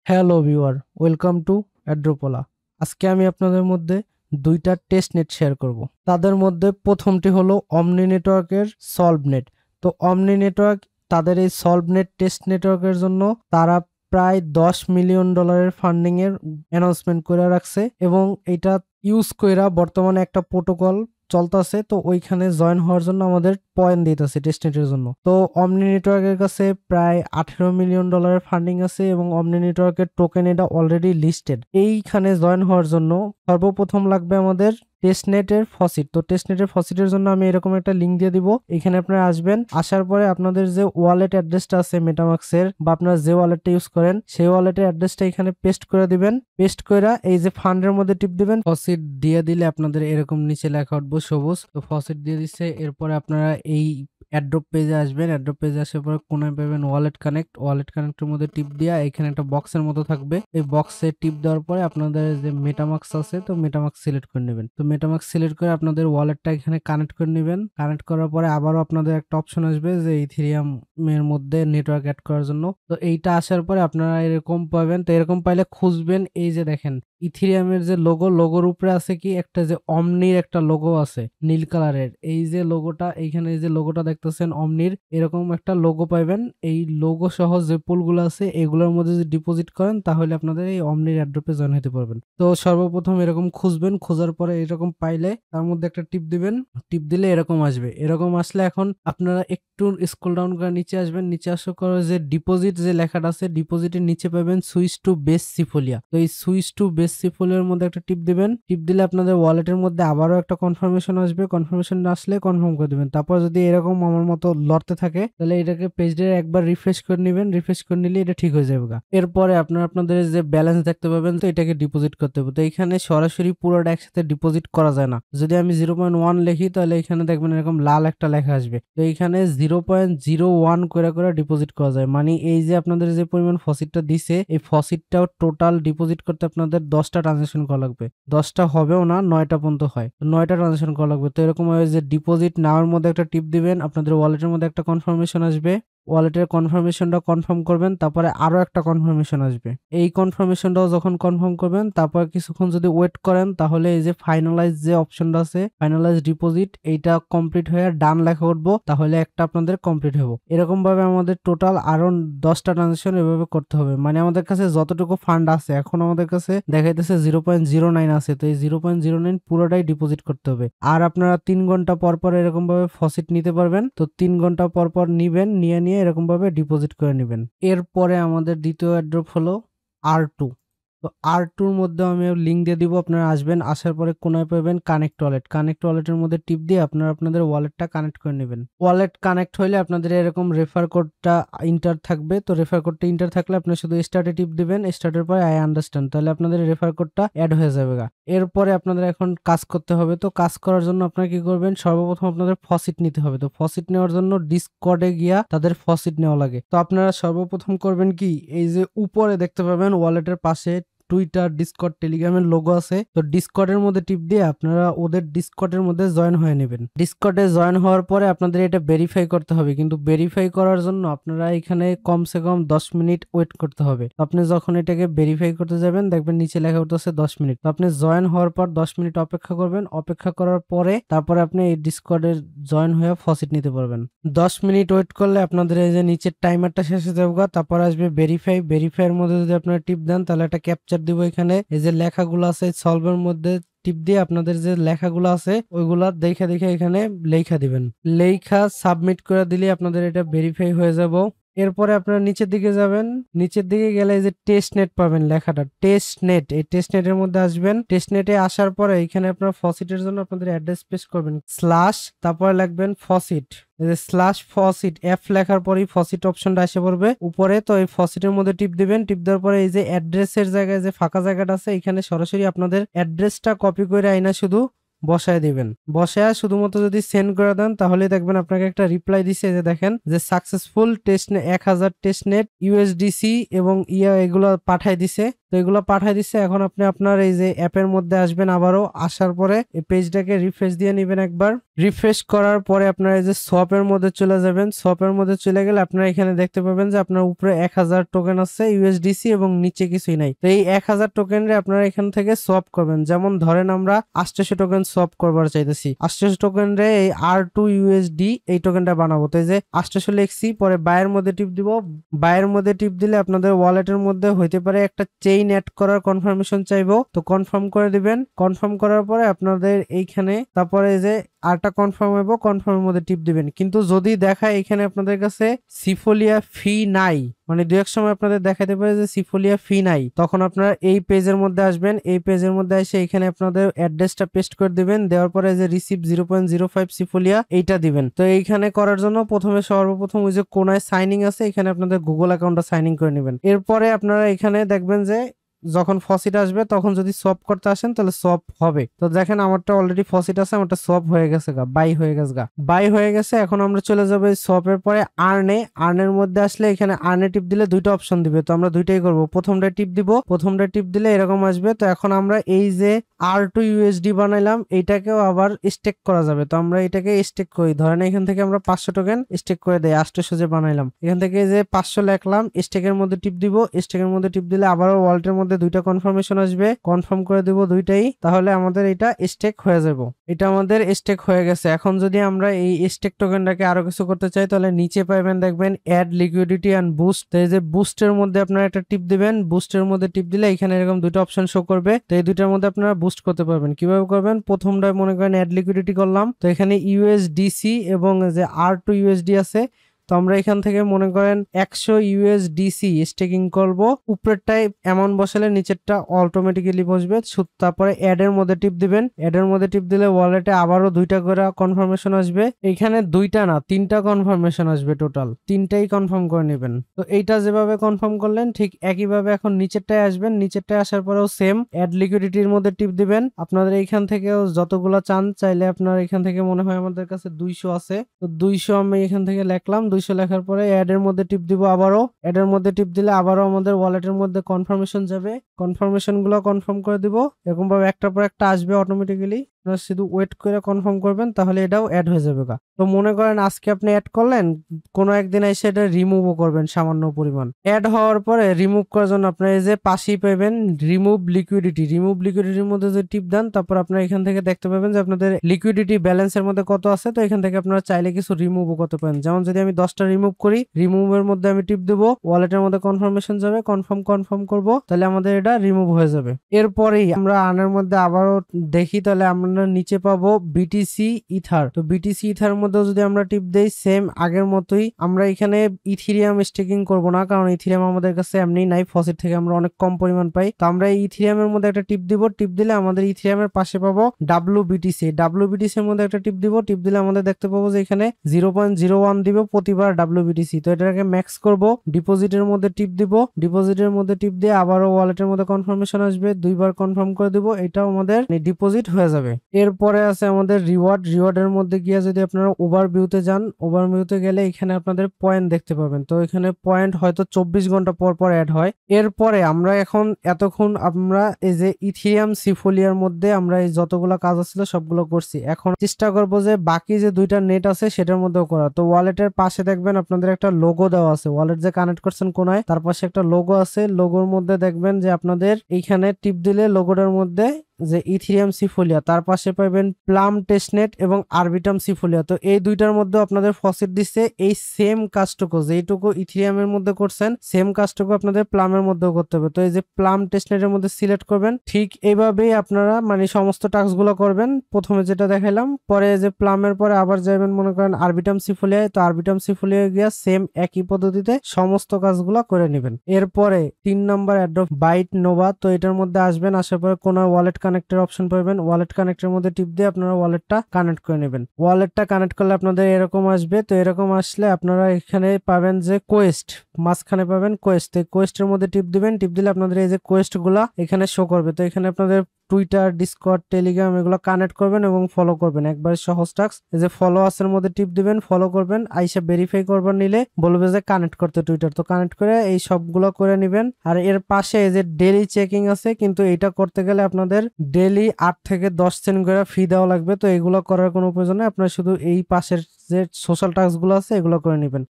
Hello viewer, welcome to অ্যাড্রোপোলা। আজকে আমি আপনাদের মধ্যে দুইটা টেস্ট নেট শেয়ার করব। তাদের মধ্যে প্রথমটি হলো অমনি নেটওয়ার্কের সলভ নেট। তো অমনি নেটওয়ার্ক তাদের এই সলভ নেট টেস্ট নেটওয়ার্কের জন্য তারা প্রায় $10 মিলিয়ন ফান্ডিং এর অ্যানাউন্সমেন্ট করে রাখছে এবং এটা ইউজ কইরা বর্তমানে একটা প্রোটোকল চলতেছে। তো ওইখানে জয়েন হওয়ার জন্য আমাদের পয়েন্ট দিতেছে টেস্টনেটের জন্য। তো অমনি নেটওয়ার্কের কাছে প্রায় $18 মিলিয়ন ফান্ডিং আছে এবং অমনি নেটওয়ার্কের টোকেন এটা অলরেডি লিস্টেড। এইখানে জয়েন হওয়ার জন্য সর্বপ্রথম লাগবে আমাদের টেস্টনেটের ফসিট। তো টেস্টনেটের ফসিটের জন্য আমি এরকম একটা লিঙ্ক দিয়ে দিব। এখানে আপনারা আসবেন, আসার পরে আপনাদের যে ওয়ালেট অ্যাড্রেসটা আছে মেটামাক্সের বা আপনারা যে ওয়ালেটটা ইউজ করেন সেই ওয়ালেটের অ্যাড্রেসটা এখানে পেস্ট করে দিবেন। পেস্ট করে এই যে ফান্ডের মধ্যে টিপ দিবেন, ফসিট দিয়ে দিলে আপনাদের এরকম নিচে লেখা উঠবো সবুজ। তো ফসিট দিয়ে দিচ্ছে। এরপরে আপনারা এই অ্যাড্রপ পেজে আসবেন। অ্যাড্রপ পেজে আসার পরে কোনায় পাবেন ওয়ালেট কানেক্ট। ওয়ালেট কানেক্টের মধ্যে টিপ দিয়া এখানে একটা বক্সের মতো থাকবে। এই বক্সে টিপ দেওয়ার পরে আপনাদের যে মেটামাক্স আছে তো মেটামাক্স সিলেক্ট করে নেবেন। তো মেটামাক্স সিলেক্ট করে আপনাদের ওয়ালেটটা এখানে কানেক্ট করে নেবেন। কানেক্ট করার পরে আবারও আপনাদের একটা অপশন আসবে যে ইথেরিয়াম এর মধ্যে নেটওয়ার্ক অ্যাড করার জন্য। তো এইটা আসার পরে আপনারা এরকম পাবেন। তো এরকম পাইলে খুঁজবেন, এই যে দেখেন ইথেরিয়ামের যে লোগোর উপরে আছে কি একটা যে অমনির একটা লোগো আছে নীল কালারের। এই যে লোগোটা, এইখানে যে লোগোটা দেখতেছেন অমনির, এরকম একটা লোগো পাইবেন। এই লোগো সহ যে পুলগুলো আছে এগুলোর মধ্যে যদি ডিপোজিট করেন তাহলে আপনাদের এই অমনির অ্যাড্রপে জয়েন হতে পারবেন। তো সর্বপ্রথম এরকম খুঁজবেন, খোঁজার পরে এরকম পাইলে তার মধ্যে একটা টিপ দিবেন। টিপ দিলে এরকম আসবে। এরকম আসলে এখন আপনারা একটু স্ক্রল ডাউন করে নিচে আসবেন। নিচে আসার পরে যে ডিপোজিট যে লেখাটা আছে ডিপোজিটের নিচে পাবেন সুইচ টু বেস সিফোলিয়া। তো এই সুইচ টু বেস সিফোলিয়ার মধ্যে একটা টিপ দিবেন। টিপ দিলে আপনাদের ওয়ালেটের মধ্যে আবারও একটা কনফার্মেশন আসবে। কনফার্মেশন আসলে কনফার্ম করে দিবেন। তারপর যদি এরকম আমার মতো লড়তে থাকে তাহলে এটাকে পেজটা একবার রিফ্রেশ করে নেবেন। রিফ্রেশ করে নিলে এটা ঠিক হয়ে যাবে। এরপরে আপনাদের যে ব্যালেন্স দেখতে পাবেন, তো এটাকে ডিপোজিট করতে হবে। তো এখানে সরাসরি পুরোটা একসাথে ডিপোজিট করা যায় না। যদি আমি 0.1 লিখি তাহলে এখানে দেখবেন এরকম লাল একটা লেখা আসবে। তো এখানে 0.01 করে ডিপোজিট করা যায়। মানে এই যে আপনাদের যে পরিমাণ ফসিটটা দিছে এই ফসিটটাও টোটাল ডিপোজিট করতে আপনাদের 10টা ট্রানজাকশন করা লাগবে। 10টা হবেও না, 9টা পর্যন্ত হয়। 9টা ট্রানজাকশন করা লাগবে। তো এরকম ভাবে যে ডিপোজিট নেওয়ার মধ্যে একটা টিপ দিবেন, আপনাদের ওয়ালেটের মধ্যে একটা কনফার্মেশন আসবে। ওয়ালেটের কনফার্মেশনটা কনফার্ম করবেন, তারপরে আরো একটা কনফার্মেশন আসবে। এই কনফার্মেশনটাও যখন কনফার্ম করবেন তারপর কিছুক্ষণ যদি ওয়েট করেন তাহলে এই যে ফাইনালাইজ যে অপশনটা আছে ফাইনালাইজ ডিপোজিট, এইটা কমপ্লিট হয়ে ডান লেখা উঠবো, তাহলে একটা আপনাদের কমপ্লিট হবো। এরকম ভাবে আমাদের টোটাল আরো 10টা ট্রানজাকশন এভাবে করতে হবে। মানে আমাদের কাছে যতটুকু ফান্ড আছে এখন আমাদের কাছে দেখাইতেছে 0.09 আছে। তো এই 0.09 পুরোটাই ডিপোজিট করতে হবে। আর আপনারা 3 ঘন্টা পর পর এরকম ভাবে ফসিট নিতে পারবেন। তো 3 ঘন্টা পর পর নিবেন, নিয়ে এরকম ভাবে ডিপোজিট করে নেবেন। এরপরে আমাদের দ্বিতীয় অ্যাড্রপ হলো R2। তো R2 এর মধ্যে আমি লিঙ্ক দিয়ে দিব। আপনারা আসবেন, আসার পরে কোনায় পাবেন কানেক্ট ওয়ালেট। কানেক্ট ওয়ালেটের মধ্যে টিপ দিয়ে আপনাদের ওয়ালেটটা কানেক্ট করে নেবেন। ওয়ালেট কানেক্ট হলে আপনাদের এরকম রেফার কোডটা ইন্টার থাকবে। তো রেফার কোডটা ইন্টার থাকলে আপনি শুধু স্টার্টে টিপ দিবেন। স্টার্টের পরে আই আন্ডারস্ট্যান্ড, তাহলে আপনাদের রেফার কোডটা অ্যাড হয়ে যাবে। এরপরে আপনাদের এখন কাজ করতে হবে। তো কাজ করার জন্য আপনারা কি করবেন, সর্বপ্রথম আপনাদের ফসিট নিতে হবে। তো ফসিট নেওয়ার জন্য ডিসকর্ডে গিয়া তাদের ফসিট নেওয়া লাগে। তো আপনারা সর্বপ্রথম করবেন কি, এই যে উপরে দেখতে পাবেন ওয়ালেটের পাশে টুইটার, ডিসকর্ড, টেলিগ্রামের লোগো আছে। তো ডিসকর্ডের মধ্যে টিপ দিয়ে আপনারা ওদের ডিসকর্ডের মধ্যে জয়েন হয়ে নেবেন। ডিসকর্ডে জয়েন হওয়ার পরে আপনাদের এটা ভেরিফাই করতে হবে। কিন্তু ভেরিফাই করার জন্য আপনারা এখানে কমসে কম 10 মিনিট ওয়েট করতে হবে। আপনি যখন এটাকে ভেরিফাই করতে যাবেন দেখবেন নিচে লেখা উঠতেছে 10 মিনিট। তো আপনি জয়েন হওয়ার পর 10 মিনিট অপেক্ষা করবেন। অপেক্ষা করার পরে তারপরে আপনি এই ডিসকর্ডে জয়েন হয়ে ফসিট নিতে পারবেন। 10 মিনিট ওয়েট করলে আপনাদের এই যে নিচের টাইমারটা শেষ হয়ে যাবে। তারপর আসবে ভেরিফাই। ভেরিফাইয়ের মধ্যে যদি আপনারা টিপ দেন তাহলে একটা ক্যাপচার দিব। এখানে এই যে লেখাগুলো আছে সলভের মধ্যে টিপ দিয়ে আপনাদের যে লেখাগুলো আছে ওইগুলা দেখে এখানে লেখা দিবেন। লেখা সাবমিট করে দিলে আপনাদের এটা ভেরিফাই হয়ে যাব। এরপরে আপনারা নিচের দিকে যাবেন। নিচের দিকে গেলে এই যে টেস্ট নেট পাবেন লেখাটা টেস্ট নেট। এই টেস্ট নেটের মধ্যে আসবেন। টেস্ট নেটে আসার পরে এখানে আপনারা ফসিটের জন্য আপনাদের অ্যাড্রেস পেস্ট করবেন স্ল্যাশ, তারপরে লিখবেন ফসিট। এই যে স্ল্যাশ ফসিট এফ লেখার পরেই ফসিট অপশনটা এসে পড়বে উপরে। তো এই ফসিটের মধ্যে টিপ দিবেন। টিপ দেওয়ার পরে এই যে অ্যাড্রেসের জায়গায় যে ফাঁকা জায়গাটা আছে এখানে সরাসরি আপনাদের অ্যাড্রেসটা কপি করে আইনা শুধু বসায় দিবেন। বসায় শুধুমাত্র যদি সেন্ড করে দেন তাহলে দেখবেন আপনাকে একটা রিপ্লাই দিছে, যে দেখেন যে সাকসেসফুল টেস্টনেট 1000 টেস্টনেট ইউএসডিসি এবং এগুলো পাঠায় দিছে। তো এগুলো পাঠায় দিচ্ছে। এখন আপনি আপনার এই যে অ্যাপের মধ্যে আসবেন, আবারও আসার পরে এই পেজটাকে রিফ্রেশ দিয়ে নেবেন একবার। রিফ্রেশ করার পরে আপনারা এই যে সোয়াপের মধ্যে চলে যাবেন। সোয়াপের মধ্যে চলে গেলে আপনারা এখানে দেখতে পাবেন যে আপনার উপরে 1000 টোকেন আছে ইউএসডিসি এবং নিচে কিছুই নাই। তো এই 1000 টোকেনরে আপনারা এখান থেকে সোয়াপ করবেন। যেমন ধরেন আমরা 800 টোকেন সোয়াপ করবার চাইতেছি, 800 টোকেনরে এই R2 ইউএসডি এই টোকেনটা বানাবো। তো এই যে 800 লিখছি, পরে বাইয়ের মধ্যে টিপ দিব। বাইয়ের মধ্যে টিপ দিলে আপনাদের ওয়ালেটের মধ্যে হইতে পারে একটা চেইন অ্যাড করার কনফার্মেশন চাইবো, তো কনফার্ম করে দিবেন। কনফার্ম করার পরে আপনাদের এইখানে তারপরে যে আরটা কনফার্ম হইব, কনফার্মের মধ্যে টিপ দিবেন। কিন্তু যদি দেখায় এখানে আপনাদের কাছে সিফোলিয়া ফি নাই, মানে দু এক সময় আপনাদের দেখাতে পারে যে সিফোলিয়া ফি নাই, তখন আপনারা এই পেজের মধ্যে আসবেন। এই পেজের মধ্যে এসে এখানে আপনাদের অ্যাড্রেসটা পেস্ট করে দিবেন। দেওয়ার পরে যে রিসিভ 0.05 সিফোলিয়া এইটা দিবেন। তো এইখানে করার জন্য প্রথমে সর্বপ্রথম ওই যে কোনায় সাইনিং আছে, এখানে আপনাদের গুগল অ্যাকাউন্টটা সাইনিং করে নেবেন। এরপরে আপনারা এখানে দেখবেন যে যখন ফসিট আসবে তখন যদি সোয়াপ করতে আসেন তাহলে সোয়াপ হবে। তো দেখেন আমারটা অলরেডি ফসিট আছে, আমারটা সোয়াপ হয়ে গেছে গা, বাই হয়ে গেছে গা, বাই হয়ে গেছে। এখন আমরা চলে যাবো সোয়াপের পরে আর্নে। আর্নের মধ্যে আসলে এখানে আর্নে টিপ দিলে দুইটা অপশন দিবে, তো আমরা দুইটাই করব। প্রথমটা টিপ দিব, প্রথমটা টিপ দিলে এরকম আসবে। তো এখন আমরা এই যে R2 ইউএসডি বানাইলাম এইটাকেও আবার স্টেক করা যাবে। তো আমরা এটাকে স্টেক করি। ধরেন এখান থেকে আমরা 500 টোকেন স্টেক করে দেই। 800 যে বানাইলাম এখান থেকে যে 500 লিখলাম, স্টেকের মধ্যে টিপ দিব। স্টেকের মধ্যে টিপ দিলে আবারও ওয়ালেটের মধ্যে দুইটা কনফার্মেশন আসবে, কনফার্ম করে দিব দুইটাই। তাহলে আমাদের এটা স্টেক হয়ে যাবে। এটা আমাদের স্টেক হয়ে গেছে। এখন যদি আমরা এই স্টেক টোকেনটাকে আরো কিছু করতে চাই তাহলে নিচে পাবেন দেখবেন অ্যাড লিকুইডিটি এন্ড বুস্ট। তো এই যে বুস্টের মধ্যে আপনারা একটা টিপ দিবেন। বুস্টের মধ্যে টিপ দিলে এখানে এরকম দুটো অপশন শো করবে। তো এই দুইটার মধ্যে আপনারা বুস্ট করতে পারবেন। কিভাবে করবেন? প্রথমটা মনে করেন অ্যাড লিকুইডিটি করলাম, তো এখানে ইউএসডিসি এবং যে R2 ইউএসডি আছে, তো আমরা এখান থেকে মনে করেন 100 ইউএসডিসি স্টেকিং করব। উপরেরটাই অ্যামাউন্ট বসালে নিচেরটা অটোমেটিক্যালি বসবে। তারপরে অ্যাড এর মধ্যে টিপ দিবেন। অ্যাড এর মধ্যে টিপ দিলে ওয়ালেটে আবারও দুইটা করে কনফার্মেশন আসবে। এখানে দুইটা না 3টা কনফার্মেশন আসবে, টোটাল 3টাই কনফার্ম করে নেবেন। তো এইটা যেভাবে কনফার্ম করলেন ঠিক একইভাবে এখন নিচেরটায় আসবেন। নিচেরটায় আসার পরেও সেম অ্যাড লিকুইডিটির মধ্যে টিপ দিবেন। আপনাদের এইখান থেকেও যতগুলা চান চাইলে আপনার এখান থেকে মনে হয় আমাদের কাছে 200 আছে, তো 200 আমি এখান থেকে লিখলাম। 200 লেখার পরে অ্যাড এর মধ্যে টিপ দিব। আবারও অ্যাড এর মধ্যে টিপ দিলে আবারও আমাদের ওয়ালেটের মধ্যে কনফার্মেশন যাবে। কনফার্মেশন গুলো কনফার্ম করে দিব। এরকম ভাবে একটার পর একটা আসবে অটোমেটিক্যালি। আপনারা শুধু ওয়েট করে কনফার্ম করবেন, তাহলে এটাও অ্যাড হয়ে যাবে। তো মনে করেন আজকে আপনি অ্যাড করলেন, কোনো একদিন এসে এটা রিমুভও করবেন সামান্য পরিমাণ। অ্যাড হওয়ার পরে রিমুভ করার জন্য আপনার এই যে পাশেই পাবেন রিমুভ লিকুইডিটি। রিমুভ লিকুইডিটির মধ্যে যদি টিপ দেন, তারপর আপনারা এখান থেকে দেখতে পাবেন যে আপনাদের লিকুইডিটি ব্যালেন্সের মধ্যে কত আছে। তো এখান থেকে আপনারা চাইলে কিছু রিমুভও করতে পারেন। যেমন যদি আমি 10টা রিমুভ করি, রিমুভের মধ্যে আমি টিপ দেবো, ওয়ালেটের মধ্যে কনফার্মেশন যাবে, কনফার্ম করব, তাহলে আমাদের এটা রিমুভ হয়ে যাবে। এরপরেই আমরা আর্নের মধ্যে আবারও দেখি, তাহলে আমরা নিচে পাবো বিটিসি ইথার। তো বিটিসি ইথার মধ্যে যদি আমরা টিপ দেই, সেম আগের মতোই। আমরা এখানে ইথিরিয়াম স্টেকিং করব না, কারণ ইথিরিয়াম আমাদের কাছে এমনি নাই, ফসিট থেকে আমরা অনেক কম পরিমাণ পাই। তো আমরা এই ইথিরিয়ামের মধ্যে একটা টিপ দিব। টিপ দিলে আমাদের ইথিরিয়ামের পাশে পাবো ডাব্লিউবিটিসি। ডাব্লিউবিটিসি এর মধ্যে একটা টিপ দিব। টিপ দিলে আমাদের দেখতে পাবো যে এখানে 0.01 দিব প্রতিবার ডাব্লিউবিটিসি। তো এটাকে ম্যাক্স করব। ডিপোজিটের মধ্যে টিপ দিব। ডিপোজিটের মধ্যে টিপ দিয়ে আবারও ওয়ালেটের মধ্যে কনফার্মেশন আসবে, দুইবার কনফার্ম করে দিব। এটাও আমাদের ডিপোজিট হয়ে যাবে। এরপরে আছে আমাদের রিওয়ার্ড। রিওয়ার্ডের মধ্যে গিয়ে যদি আপনারা ওভারভিউতে যান, ওভারভিউতে গেলে এখানে আপনাদের পয়েন্ট দেখতে পাবেন। তো এখানে পয়েন্ট হয়তো 24 ঘন্টা পর পর অ্যাড হয়। এরপরে আমরা এখন এতক্ষণ আমরা এই যে ইথিরিয়াম সিফোলিয়ার মধ্যে আমরা এই যতগুলো কাজ ছিল সবগুলো করছি। এখন চেষ্টা করবো যে বাকি যে দুইটা নেট আছে সেটার মধ্যেও করা। তো ওয়ালেটের পাশে দেখবেন আপনাদের একটা লোগো দেওয়া আছে। ওয়ালেট যে কানেক্ট করছেন কোনায়, তার পাশে একটা লোগো আছে। লোগোর মধ্যে দেখবেন যে আপনাদের এইখানে টিপ দিলে লোগোটার মধ্যে যে ইথিরিয়াম সিফোলিয়া, তার পাশে পাবেন প্লাম টেস্টনেট এবং আরবিটাম সিফোলিয়া। তো এই দুইটার মধ্যে আপনাদের ফসিট দিচ্ছে এই সেম কাজটুকু, যেইটুকু ইথিরিয়ামের মধ্যে করছেন সেম কাজটুকু আপনাদের প্লামের মধ্যেও করতে হবে। তো এই যে প্লাম টেস্টনেটের মধ্যে সিলেক্ট করবেন। ঠিক এইভাবেই আপনারা মানে সমস্ত টাস্ক গুলো করবেন। প্রথমে যেটা দেখাইলাম, পরে যে প্লামের পরে আবার যাবেন মনে করেন আরবিটাম সিফোলিয়ায়। তো আরবিটাম সিফোলিয়ায় গিয়া সেম একই পদ্ধতিতে সমস্ত কাজগুলো করে নেবেন। এরপরে 3 নম্বর অ্যাড্রপ বাইট নোভা। তো এটার মধ্যে আসবেন, আসার পরে কোনো ওয়ালেট কানেক্টের অপশন পাবেন। ওয়ালেট কানেক্টের মধ্যে টিপ দিয়ে আপনারা ওয়ালেটটা কানেক্ট করে নেবেন। ওয়ালেটটা কানেক্ট করলে আপনাদের এরকম আসবে। তো এরকম আসলে আপনারা এখানে পাবেন যে কোয়েস্ট, মাঝখানে পাবেন কোয়েস্ট। তো কোয়েস্টের মধ্যে টিপ দিবেন। টিপ দিলে আপনাদের এই যে কোয়েস্ট গুলা এখানে শো করবে। তো এখানে আপনাদের টুইটার, ডিসকর্ড, টেলিগ্রাম এগুলো কানেক্ট করবেন এবং ফলো করবেন। একবারে সহজ টাস্ক। এই যে ফলো আসার মধ্যে টিপ দিবেন, ফলো করবেন, আইসা ভেরিফাই করবেন, নিলে বলবে যে কানেক্ট করতে টুইটার, তো কানেক্ট করে এই সবগুলো করে নেবেন। আর এর পাশে এই যে ডেইলি চেকিং আছে, কিন্তু এটা করতে গেলে আপনাদের ডেইলি 8 থেকে 10 সেন্ট করে ফি দেওয়া লাগবে। তো এগুলো করার কোনো প্রয়োজন নেই, আপনার শুধু এই পাশের যে সোশ্যাল টাস্ক গুলো আছে এগুলো করে নেবেন।